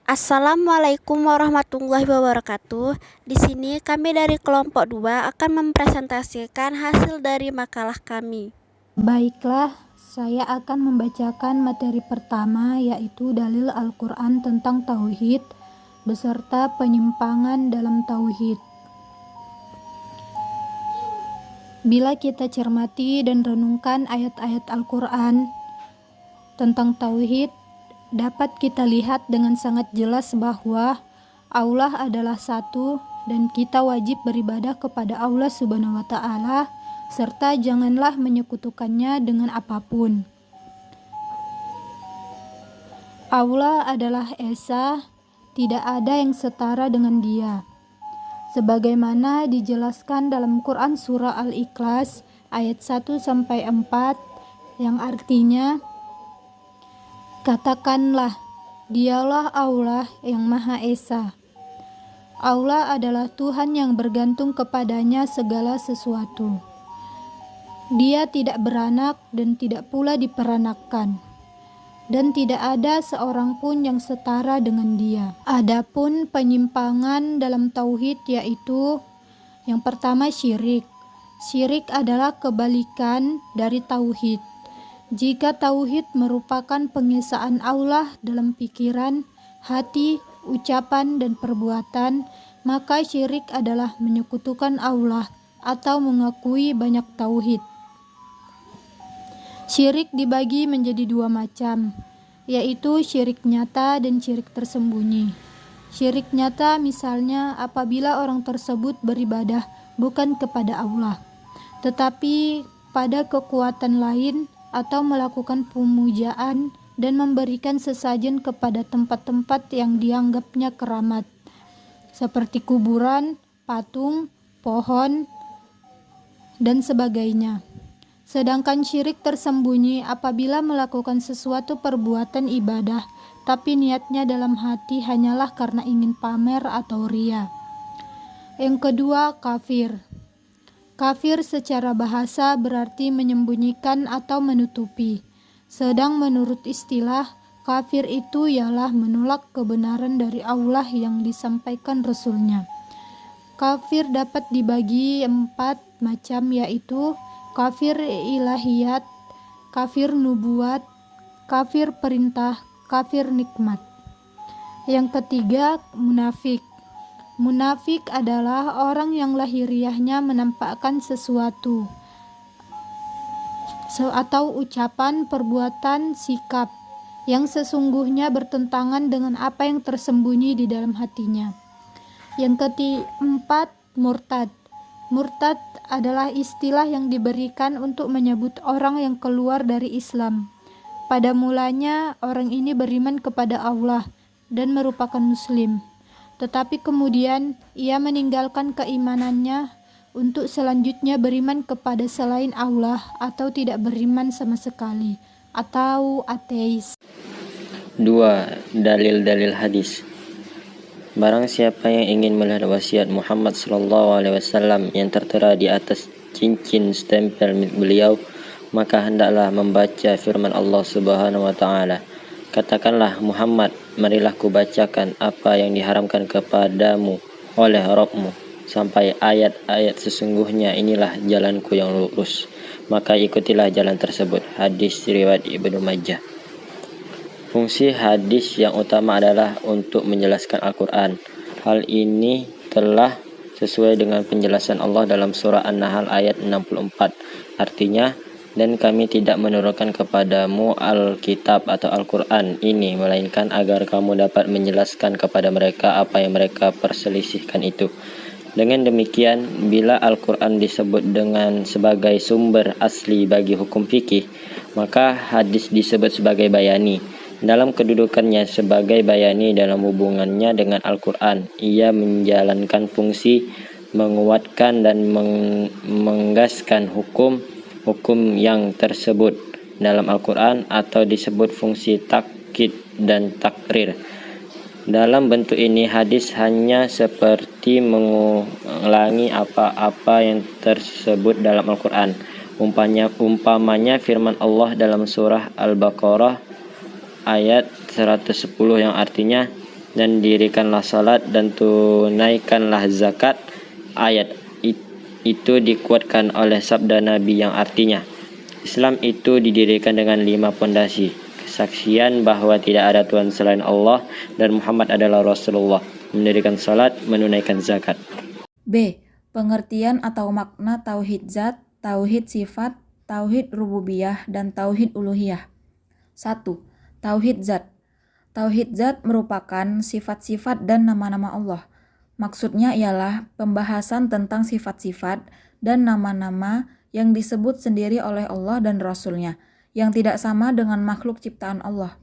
Assalamualaikum warahmatullahi wabarakatuh. Di sini kami dari kelompok 2 akan mempresentasikan hasil dari makalah kami. Baiklah, saya akan membacakan materi pertama, yaitu dalil Al-Quran tentang Tauhid beserta penyimpangan dalam Tauhid. Bila kita cermati dan renungkan ayat-ayat Al-Quran tentang Tauhid, dapat kita lihat dengan sangat jelas bahwa Allah adalah satu dan kita wajib beribadah kepada Allah Subhanahu wa Ta'ala, serta janganlah menyekutukannya dengan apapun. Allah adalah Esa, tidak ada yang setara dengan Dia. Sebagaimana dijelaskan dalam Quran surah Al-Ikhlas ayat 1-4 yang artinya, katakanlah, Dialah Allah yang Maha Esa. Allah adalah Tuhan yang bergantung kepadanya segala sesuatu. Dia tidak beranak dan tidak pula diperanakkan, dan tidak ada seorang pun yang setara dengan Dia. Adapun penyimpangan dalam tauhid yaitu yang pertama syirik. Syirik adalah kebalikan dari tauhid. Jika tauhid merupakan pengesaan Allah dalam pikiran, hati, ucapan, dan perbuatan, maka syirik adalah menyekutukan Allah atau mengakui banyak tauhid. Syirik dibagi menjadi dua macam, yaitu syirik nyata dan syirik tersembunyi. Syirik nyata misalnya apabila orang tersebut beribadah bukan kepada Allah, tetapi pada kekuatan lain, atau melakukan pemujaan dan memberikan sesajen kepada tempat-tempat yang dianggapnya keramat, seperti kuburan, patung, pohon, dan sebagainya. Sedangkan syirik tersembunyi apabila melakukan sesuatu perbuatan ibadah, tapi niatnya dalam hati hanyalah karena ingin pamer atau ria. Yang kedua, kafir. Kafir secara bahasa berarti menyembunyikan atau menutupi. Sedang menurut istilah, kafir itu ialah menolak kebenaran dari Allah yang disampaikan Rasul-Nya. Kafir dapat dibagi 4 macam, yaitu kafir ilahiyat, kafir nubuat, kafir perintah, kafir nikmat. Yang ketiga, munafik. Munafik adalah orang yang lahiriahnya menampakkan sesuatu atau ucapan, perbuatan, sikap yang sesungguhnya bertentangan dengan apa yang tersembunyi di dalam hatinya. Yang keempat, murtad. Murtad adalah istilah yang diberikan untuk menyebut orang yang keluar dari Islam. Pada mulanya orang ini beriman kepada Allah dan merupakan muslim, tetapi kemudian ia meninggalkan keimanannya untuk selanjutnya beriman kepada selain Allah atau tidak beriman sama sekali, atau ateis. 2. Dalil-dalil hadis. Barang siapa yang ingin melihat wasiat Muhammad SAW yang tertera di atas cincin stempel milik beliau, maka hendaklah membaca firman Allah Subhanahu wa Ta'ala. Katakanlah, Muhammad, marilah kubacakan apa yang diharamkan kepadamu oleh Rabb-mu, sampai ayat-ayat sesungguhnya inilah jalanku yang lurus, maka ikutilah jalan tersebut. Hadis riwayat Ibnu Majah. Fungsi hadis yang utama adalah untuk menjelaskan Al-Quran. Hal ini telah sesuai dengan penjelasan Allah dalam surah An-Nahl ayat 64. Artinya, dan kami tidak menurunkan kepadamu Alkitab atau Al-Quran ini, melainkan agar kamu dapat menjelaskan kepada mereka apa yang mereka perselisihkan itu. Dengan demikian, bila Al-Quran disebut dengan sebagai sumber asli bagi hukum fikih, maka hadis disebut sebagai bayani. Dalam kedudukannya sebagai bayani dalam hubungannya dengan Al-Quran, ia menjalankan fungsi menguatkan dan menggaskan hukum yang tersebut dalam Al-Quran, atau disebut fungsi takkid dan takrir. Dalam bentuk ini, hadis hanya seperti mengulangi apa-apa yang tersebut dalam Al-Quran. Umpamanya firman Allah dalam surah Al-Baqarah ayat 110 yang artinya, dan dirikanlah salat dan tunaikanlah zakat. Ayat itu dikuatkan oleh sabda Nabi yang artinya, Islam itu didirikan dengan 5 pondasi: kesaksian bahwa tidak ada Tuhan selain Allah dan Muhammad adalah Rasulullah, mendirikan salat, menunaikan zakat. B. Pengertian atau makna tauhid zat, tauhid sifat, tauhid rububiyah, dan tauhid uluhiyah. 1. Tauhid zat. Tauhid zat merupakan sifat-sifat dan nama-nama Allah. Maksudnya ialah pembahasan tentang sifat-sifat dan nama-nama yang disebut sendiri oleh Allah dan Rasul-Nya, yang tidak sama dengan makhluk ciptaan Allah.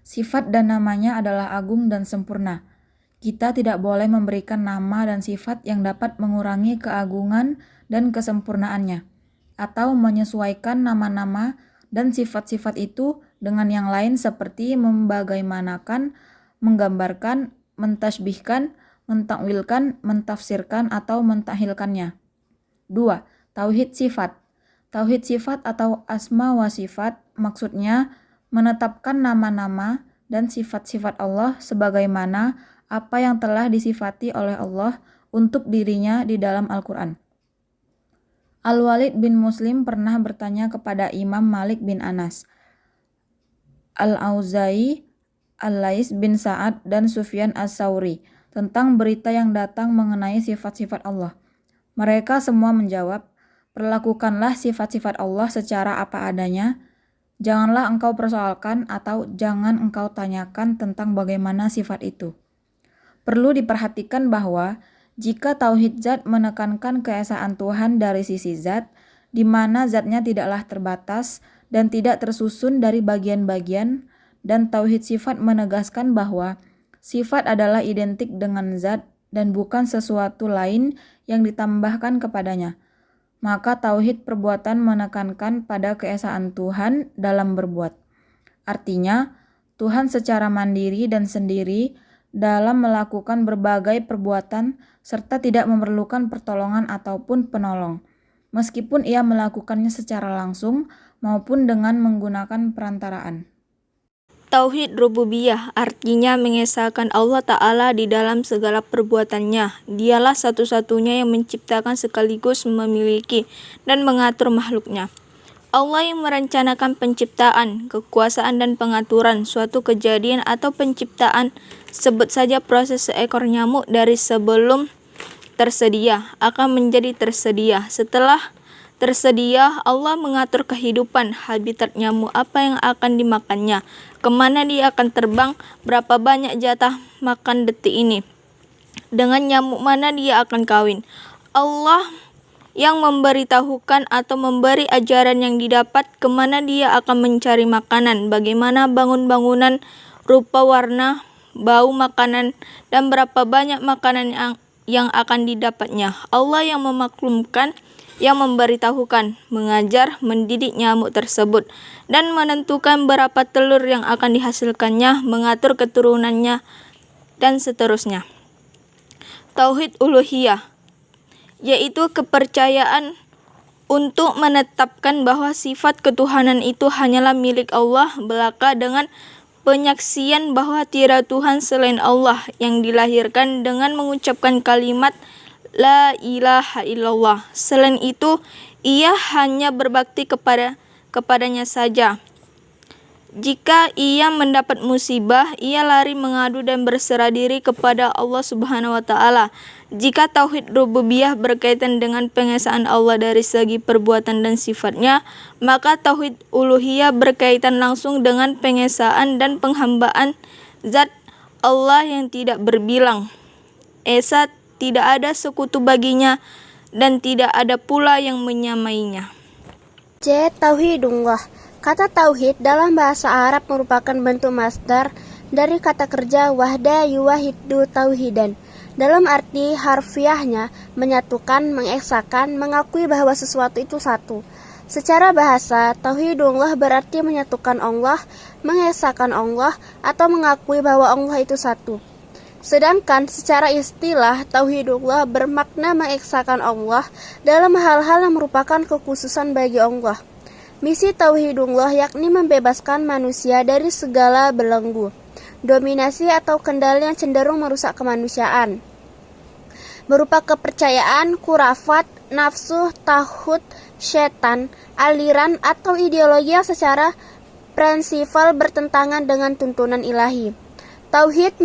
Sifat dan namanya adalah agung dan sempurna. Kita tidak boleh memberikan nama dan sifat yang dapat mengurangi keagungan dan kesempurnaannya, atau menyesuaikan nama-nama dan sifat-sifat itu dengan yang lain seperti membagaimanakan, menggambarkan, mentasbihkan, mentakwilkan, mentafsirkan, atau mentakhilkannya. 2. Tauhid sifat. Tauhid sifat atau asma wa sifat maksudnya menetapkan nama-nama dan sifat-sifat Allah sebagaimana apa yang telah disifati oleh Allah untuk dirinya di dalam Al-Quran. Al-Walid bin Muslim pernah bertanya kepada Imam Malik bin Anas, Al-Auza'i, Al-Lais bin Sa'ad, dan Sufyan as-Sauri tentang berita yang datang mengenai sifat-sifat Allah. Mereka semua menjawab, perlakukanlah sifat-sifat Allah secara apa adanya, janganlah engkau persoalkan atau jangan engkau tanyakan tentang bagaimana sifat itu. Perlu diperhatikan bahwa jika tauhid zat menekankan keesaan Tuhan dari sisi zat, di mana zatnya tidaklah terbatas dan tidak tersusun dari bagian-bagian, dan tauhid sifat menegaskan bahwa sifat adalah identik dengan zat dan bukan sesuatu lain yang ditambahkan kepadanya, maka tauhid perbuatan menekankan pada keesaan Tuhan dalam berbuat. Artinya, Tuhan secara mandiri dan sendiri dalam melakukan berbagai perbuatan serta tidak memerlukan pertolongan ataupun penolong, meskipun ia melakukannya secara langsung maupun dengan menggunakan perantaraan. Tauhid rububiyah artinya mengesahkan Allah Ta'ala di dalam segala perbuatannya. Dialah satu-satunya yang menciptakan sekaligus memiliki dan mengatur makhluknya. Allah yang merencanakan penciptaan, kekuasaan dan pengaturan suatu kejadian atau penciptaan, sebut saja proses seekor nyamuk dari sebelum tersedia akan menjadi tersedia. Setelah tersedia, Allah mengatur kehidupan, habitat nyamuk apa yang akan dimakannya, kemana dia akan terbang, berapa banyak jatah makan detik ini, dengan nyamuk mana dia akan kawin. Allah yang memberitahukan atau memberi ajaran yang didapat kemana dia akan mencari makanan, bagaimana bangun-bangunan, rupa warna, bau makanan, dan berapa banyak makanan yang akan didapatnya. Allah yang memaklumkan, yang memberitahukan, mengajar, mendidik nyamuk tersebut, dan menentukan berapa telur yang akan dihasilkannya, mengatur keturunannya, dan seterusnya. Tauhid uluhiyah, yaitu kepercayaan untuk menetapkan bahwa sifat ketuhanan itu hanyalah milik Allah, belaka dengan penyaksian bahwa tiada Tuhan selain Allah, yang dilahirkan dengan mengucapkan kalimat La ilaha illallah. Selain itu, ia hanya berbakti kepadanya saja. Jika ia mendapat musibah, ia lari mengadu dan berserah diri kepada Allah Subhanahu wa Ta'ala. Jika tauhid rububiyah berkaitan dengan pengesaan Allah dari segi perbuatan dan sifatnya, maka tauhid uluhiyah berkaitan langsung dengan pengesaan dan penghambaan zat Allah yang tidak berbilang. Esa tidak ada sekutu baginya dan tidak ada pula yang menyamainya. C. Tauhidullah. Kata tauhid dalam bahasa Arab merupakan bentuk masdar dari kata kerja wahda yuwahidu tauhidan. Dalam arti harfiahnya menyatukan, mengesakan, mengakui bahwa sesuatu itu satu. Secara bahasa, tauhidullah berarti menyatukan Allah, mengesahkan Allah, atau mengakui bahwa Allah itu satu. Sedangkan secara istilah, tauhidullah bermakna mengesahkan Allah dalam hal-hal yang merupakan kekhususan bagi Allah. Misi tauhidullah yakni membebaskan manusia dari segala belenggu, dominasi atau kendali yang cenderung merusak kemanusiaan, berupa kepercayaan, khurafat, nafsu, tauhid, setan, aliran atau ideologi yang secara prinsipal bertentangan dengan tuntunan ilahi. Tauhid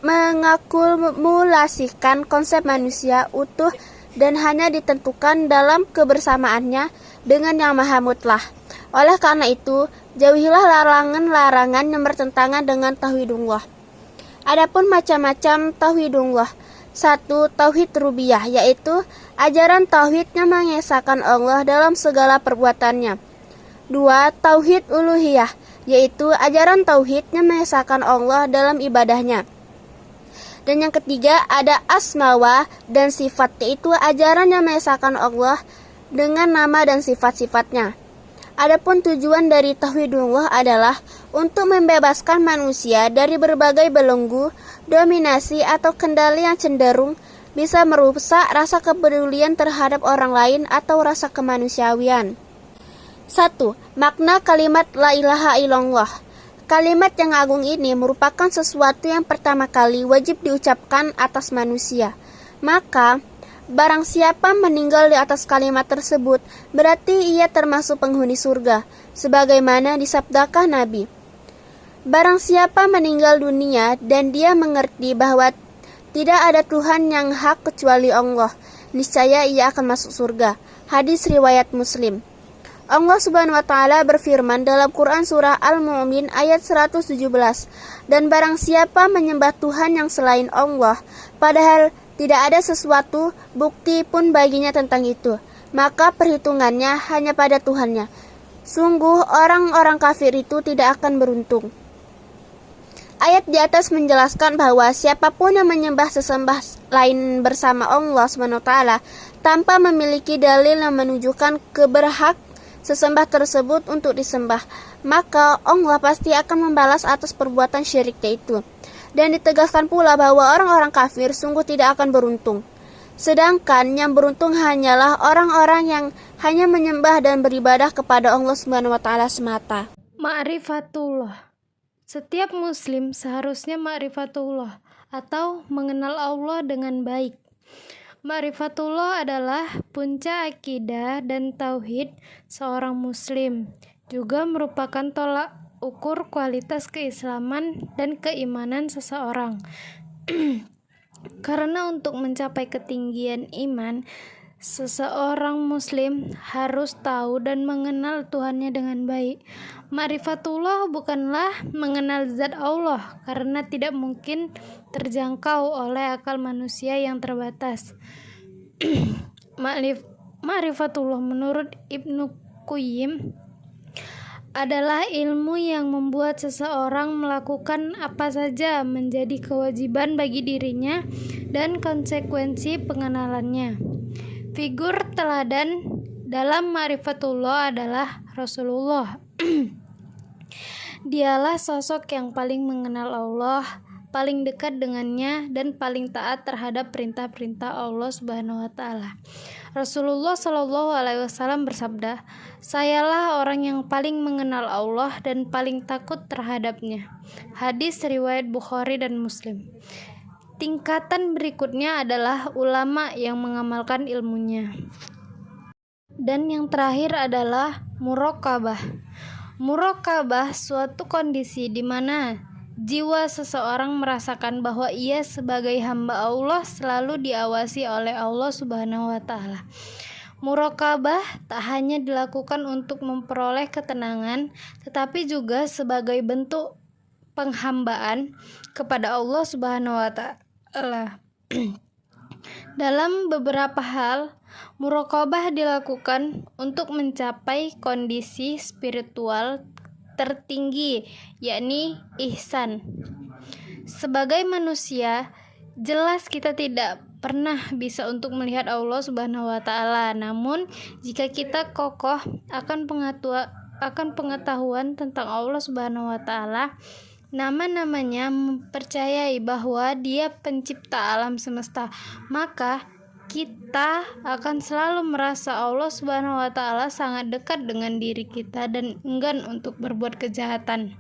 mengakumulasikan konsep manusia utuh dan hanya ditentukan dalam kebersamaannya dengan Yang Maha Mutlak. Oleh karena itu, jauhilah larangan-larangan yang bertentangan dengan tauhidullah. Adapun macam-macam tauhidullah. 1. Tauhid rububiyah, yaitu ajaran tauhid yang mengesahkan Allah dalam segala perbuatannya. 2. Tauhid uluhiyah, yaitu ajaran tauhid yang mengesahkan Allah dalam ibadahnya. Dan yang ketiga ada asmawa dan sifat, yaitu ajaran yang mengesahkan Allah dengan nama dan sifat-sifatnya. Adapun tujuan dari tauhidullah adalah untuk membebaskan manusia dari berbagai belenggu, dominasi atau kendali yang cenderung bisa merusak rasa kepedulian terhadap orang lain atau rasa kemanusiawian. 1. Makna kalimat la ilaha illallah. Kalimat yang agung ini merupakan sesuatu yang pertama kali wajib diucapkan atas manusia. Maka barang siapa meninggal di atas kalimat tersebut, berarti ia termasuk penghuni surga, sebagaimana disabdakan Nabi. Barang siapa meninggal dunia dan dia mengerti bahwa tidak ada Tuhan yang hak kecuali Allah, niscaya ia akan masuk surga. Hadis riwayat Muslim. Allah Subhanahu wa taala berfirman dalam Quran surah Al-Mu'min ayat 117, dan barang siapa menyembah Tuhan yang selain Allah, padahal tidak ada sesuatu bukti pun baginya tentang itu, maka perhitungannya hanya pada Tuhannya. Sungguh orang-orang kafir itu tidak akan beruntung. Ayat di atas menjelaskan bahwa siapapun yang menyembah sesembah lain bersama Allah SWT tanpa memiliki dalil yang menunjukkan keberhak sesembah tersebut untuk disembah, maka Allah pasti akan membalas atas perbuatan syiriknya itu. Dan ditegaskan pula bahwa orang-orang kafir sungguh tidak akan beruntung. Sedangkan yang beruntung hanyalah orang-orang yang hanya menyembah dan beribadah kepada Allah Subhanahu wa taala semata. Ma'rifatullah. Setiap muslim seharusnya ma'rifatullah atau mengenal Allah dengan baik. Ma'rifatullah adalah puncak akidah dan tauhid seorang muslim, juga merupakan tolak ukur kualitas keislaman dan keimanan seseorang. Karena untuk mencapai ketinggian iman, seseorang muslim harus tahu dan mengenal Tuhannya dengan baik. Ma'rifatullah bukanlah mengenal zat Allah, karena tidak mungkin terjangkau oleh akal manusia yang terbatas. Ma'rifatullah menurut Ibnu Qayyim adalah ilmu yang membuat seseorang melakukan apa saja menjadi kewajiban bagi dirinya dan konsekuensi pengenalannya. Figur teladan dalam ma'rifatullah adalah Rasulullah. Dialah sosok yang paling mengenal Allah, paling dekat dengannya, dan paling taat terhadap perintah-perintah Allah Subhanahu wa taala. Rasulullah Shallallahu alaihi wasallam bersabda, "Sayalah orang yang paling mengenal Allah dan paling takut terhadapnya." Hadis riwayat Bukhari dan Muslim. Tingkatan berikutnya adalah ulama yang mengamalkan ilmunya. Dan yang terakhir adalah muraqabah. Muraqabah suatu kondisi di mana jiwa seseorang merasakan bahwa ia sebagai hamba Allah selalu diawasi oleh Allah Subhanahu wa taala. Muraqabah tak hanya dilakukan untuk memperoleh ketenangan, tetapi juga sebagai bentuk penghambaan kepada Allah Subhanahu wa taala. Dalam beberapa hal, muraqabah dilakukan untuk mencapai kondisi spiritual tertinggi, yakni ihsan. Sebagai manusia, jelas kita tidak pernah bisa untuk melihat Allah Subhanahu wa taala. Namun, jika kita kokoh akan pengetahuan tentang Allah Subhanahu wa taala, nama-namanya, mempercayai bahwa Dia pencipta alam semesta, maka kita akan selalu merasa Allah Subhanahu wa taala sangat dekat dengan diri kita dan enggan untuk berbuat kejahatan.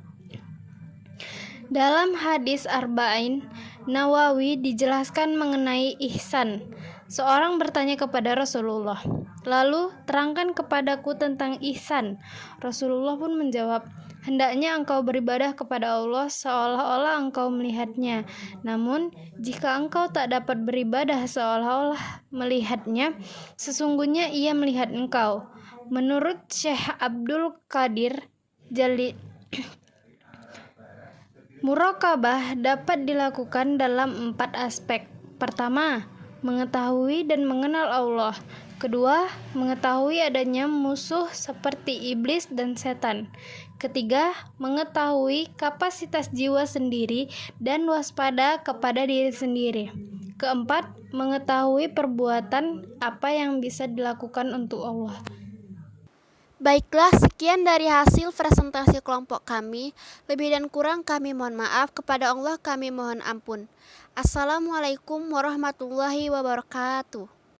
Dalam hadis Arba'in Nawawi dijelaskan mengenai ihsan. Seorang bertanya kepada Rasulullah, "Lalu terangkan kepadaku tentang ihsan." Rasulullah pun menjawab, "Hendaknya engkau beribadah kepada Allah seolah-olah engkau melihatnya. Namun, jika engkau tak dapat beribadah seolah-olah melihatnya, sesungguhnya ia melihat engkau." Menurut Syekh Abdul Qadir Jalil, muraqabah dapat dilakukan dalam 4 aspek. Pertama, mengetahui dan mengenal Allah. Kedua, mengetahui adanya musuh seperti iblis dan setan. Ketiga, mengetahui kapasitas jiwa sendiri dan waspada kepada diri sendiri. Keempat, mengetahui perbuatan apa yang bisa dilakukan untuk Allah. Baiklah, sekian dari hasil presentasi kelompok kami. Lebih dan kurang kami mohon maaf, kepada Allah kami mohon ampun. Assalamualaikum warahmatullahi wabarakatuh.